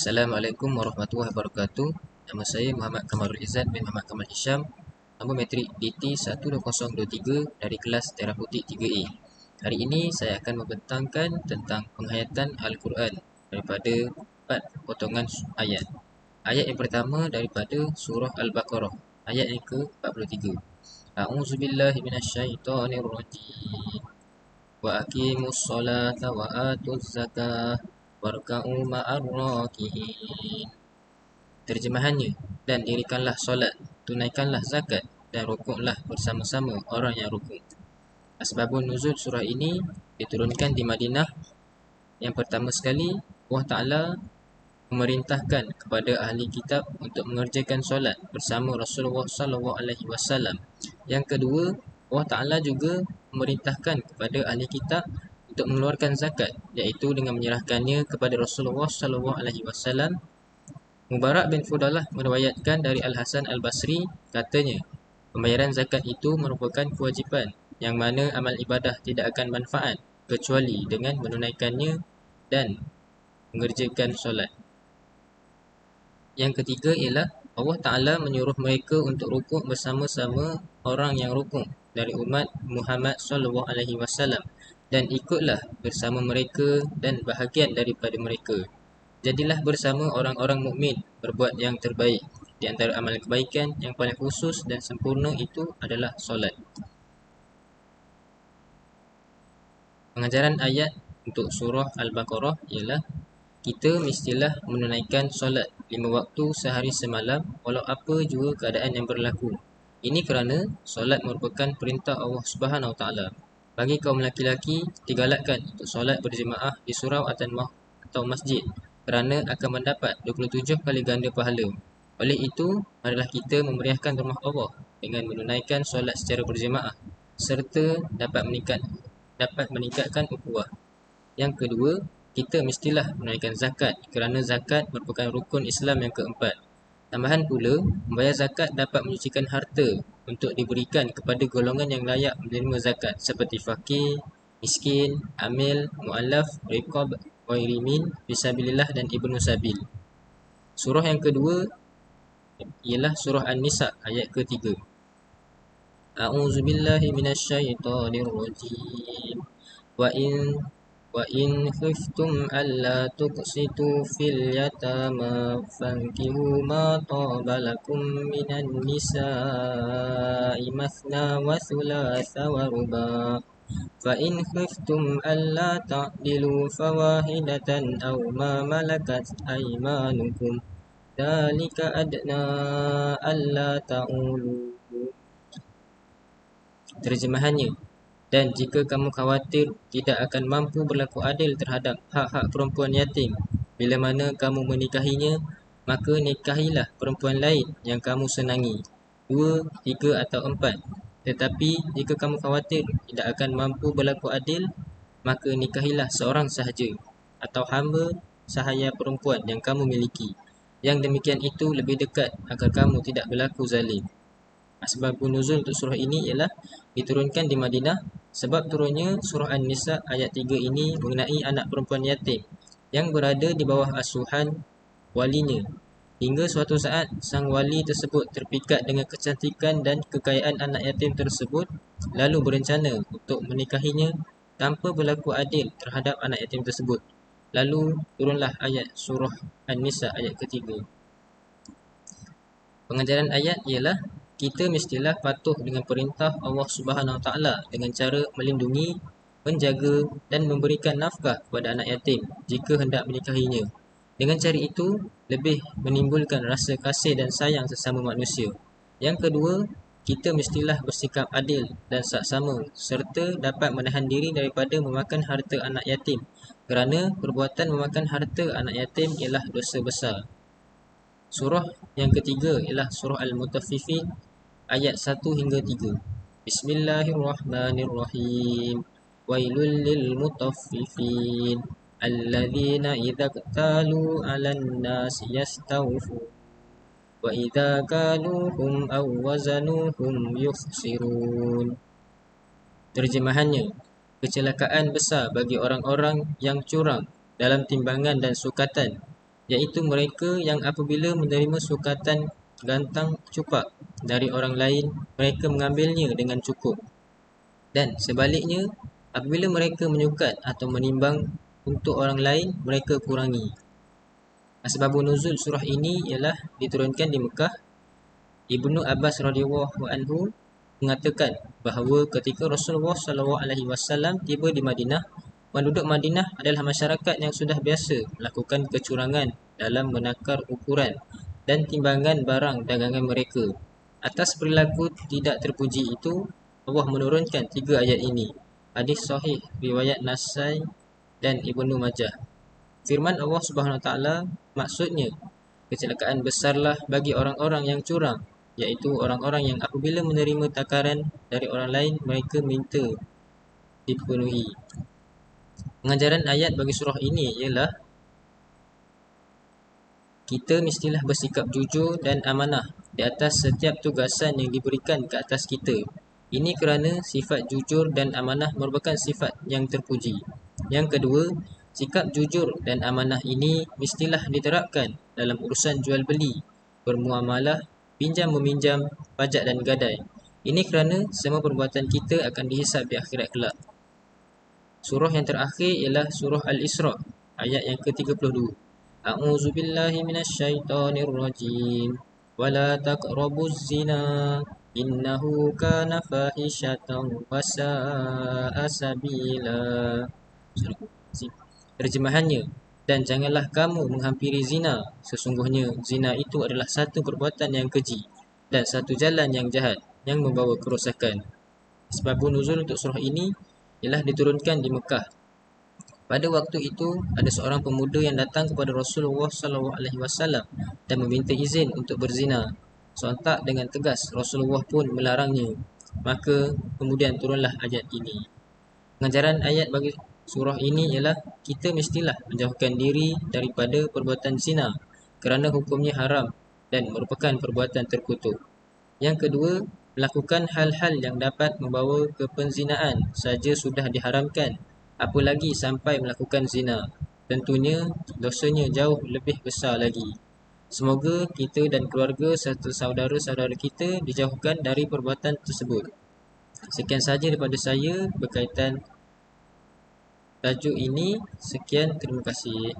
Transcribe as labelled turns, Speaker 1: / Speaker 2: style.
Speaker 1: Assalamualaikum warahmatullahi wabarakatuh. Nama saya Muhammad Kamarul Izzat bin Muhammad Kamal Hisham. Nombor matrik DT 12023 dari kelas Teraputik 3A. Hari ini saya akan membentangkan tentang penghayatan Al-Quran daripada 4 potongan ayat. Ayat yang pertama daripada surah Al-Baqarah, ayat yang ke-43. A'udzubillahi minasyaitonirrajim. Wa aqimus solata wa atuz zakah warka'u ma'ar raki'in. Terjemahannya, dan dirikanlah solat, tunaikanlah zakat, dan rukuklah bersama-sama orang yang rukuk. Asbabun nuzul surah ini diturunkan di Madinah. Yang pertama sekali, Allah Ta'ala memerintahkan kepada ahli kitab untuk mengerjakan solat bersama Rasulullah SAW. Yang kedua, Allah Ta'ala juga memerintahkan kepada ahli kitab untuk mengeluarkan zakat, iaitu dengan menyerahkannya kepada Rasulullah SAW. Mubarak bin Fudalah meriwayatkan dari Al-Hasan Al-Basri, katanya, pembayaran zakat itu merupakan kewajipan yang mana amal ibadah tidak akan manfaat kecuali dengan menunaikannya dan mengerjakan solat. Yang ketiga ialah Allah Ta'ala menyuruh mereka untuk rukuk bersama-sama orang yang rukuk dari umat Muhammad SAW, dan ikutlah bersama mereka dan bahagian daripada mereka. Jadilah bersama orang-orang mukmin berbuat yang terbaik. Di antara amal kebaikan yang paling khusus dan sempurna itu adalah solat. Pengajaran ayat untuk surah Al-Baqarah ialah kita mestilah menunaikan solat 5 waktu sehari semalam walau apa juga keadaan yang berlaku. Ini kerana solat merupakan perintah Allah Subhanahu Wa Taala. Bagi kaum lelaki-lelaki, digalakkan untuk solat berjemaah di surau atau masjid kerana akan mendapat 27 kali ganda pahala. Oleh itu, marilah kita memeriahkan rumah Allah dengan menunaikan solat secara berjemaah serta dapat meningkatkan ukhuwah. Yang kedua, kita mestilah menunaikan zakat kerana zakat merupakan rukun Islam yang keempat. Tambahan pula, membayar zakat dapat menyucikan harta untuk diberikan kepada golongan yang layak menerima zakat seperti fakir, miskin, amil, mu'allaf, riqab, wairimin, fisabilillah dan ibnu sabil. Surah yang kedua ialah surah An-Nisa ayat ketiga. A'udzubillahi minasyaitonirrajim. وإن خفتم ألا تقسطوا في اليتامى فانكحوا ما طاب لكم من النساء مثنى وثلاث ورباع فإن خفتم ألا تعدلوا فواحدة أو ما ملكت أيمانكم ذلك أدنى ألا تعولوا. Terjemahannya, dan jika kamu khawatir tidak akan mampu berlaku adil terhadap hak-hak perempuan yatim bila mana kamu menikahinya, maka nikahilah perempuan lain yang kamu senangi, 2, 3 atau 4. Tetapi jika kamu khawatir tidak akan mampu berlaku adil, maka nikahilah seorang sahaja atau hamba sahaya perempuan yang kamu miliki. Yang demikian itu lebih dekat agar kamu tidak berlaku zalim. Asbabun nuzul untuk surah ini ialah diturunkan di Madinah. Sebab turunnya surah An-Nisa ayat 3 ini mengenai anak perempuan yatim yang berada di bawah asuhan walinya. Hingga suatu saat sang wali tersebut terpikat dengan kecantikan dan kekayaan anak yatim tersebut, lalu berencana untuk menikahinya tanpa berlaku adil terhadap anak yatim tersebut. Lalu turunlah ayat surah An-Nisa ayat ketiga. Pengajaran ayat ialah kita mestilah patuh dengan perintah Allah Subhanahu Wa Taala dengan cara melindungi, menjaga dan memberikan nafkah kepada anak yatim jika hendak menikahinya. Dengan cara itu, lebih menimbulkan rasa kasih dan sayang sesama manusia. Yang kedua, kita mestilah bersikap adil dan saksama serta dapat menahan diri daripada memakan harta anak yatim kerana perbuatan memakan harta anak yatim ialah dosa besar. Surah yang ketiga ialah surah Al-Mutaffifin ayat 1 hingga 3. Bismillahirrahmanirrahim. Wailul lil mutaffifin alladzina idza qtalu 'alan nasi yastawfun wa idza kaluhum aw wazanuhum yukhsirun. Terjemahannya, kecelakaan besar bagi orang-orang yang curang dalam timbangan dan sukatan, iaitu mereka yang apabila menerima sukatan gantang cupak dari orang lain, mereka mengambilnya dengan cukup. Dan sebaliknya, apabila mereka menyukat atau menimbang untuk orang lain, mereka kurangi. Asbabun nuzul surah ini ialah diturunkan di Mekah. Ibnu Abbas radhiyallahu anhu mengatakan bahawa ketika Rasulullah SAW tiba di Madinah, penduduk Madinah adalah masyarakat yang sudah biasa melakukan kecurangan dalam menakar ukuran dan timbangan barang dagangan mereka. Atas perilaku tidak terpuji itu, Allah menurunkan 3 ayat ini. Hadis sahih riwayat Nasai dan Ibnu Majah. Firman Allah Subhanahu Wa Taala maksudnya, kecelakaan besarlah bagi orang-orang yang curang, iaitu orang-orang yang apabila menerima takaran dari orang lain, mereka minta dipenuhi. Pengajaran ayat bagi surah ini ialah kita mestilah bersikap jujur dan amanah di atas setiap tugasan yang diberikan ke atas kita. Ini kerana sifat jujur dan amanah merupakan sifat yang terpuji. Yang kedua, sikap jujur dan amanah ini mestilah diterapkan dalam urusan jual beli, bermuamalah, pinjam-meminjam, pajak dan gadai. Ini kerana semua perbuatan kita akan dihisab di akhirat kelak. Surah yang terakhir ialah surah Al-Isra, ayat yang ke-32. A'udzu billahi minasyaitonir rajim. Wala taqrabuz zina innahu kana fahishatan wa sa'a sabila. Terjemahannya, dan janganlah kamu menghampiri zina, sesungguhnya zina itu adalah satu perbuatan yang keji dan satu jalan yang jahat yang membawa kerosakan. Sebab nuzul untuk surah ini ialah diturunkan di Mekah. Pada waktu itu ada seorang pemuda yang datang kepada Rasulullah SAW dan meminta izin untuk berzina. Sontak dengan tegas Rasulullah pun melarangnya. Maka kemudian turunlah ayat ini. Pengajaran ayat bagi surah ini ialah kita mestilah menjauhkan diri daripada perbuatan zina kerana hukumnya haram dan merupakan perbuatan terkutuk. Yang kedua, melakukan hal-hal yang dapat membawa ke penzinaan saja sudah diharamkan, apalagi sampai melakukan zina. Tentunya dosanya jauh lebih besar lagi. Semoga kita dan keluarga serta saudara-saudara kita dijauhkan dari perbuatan tersebut. Sekian sahaja daripada saya berkaitan tajuk ini. Sekian, terima kasih.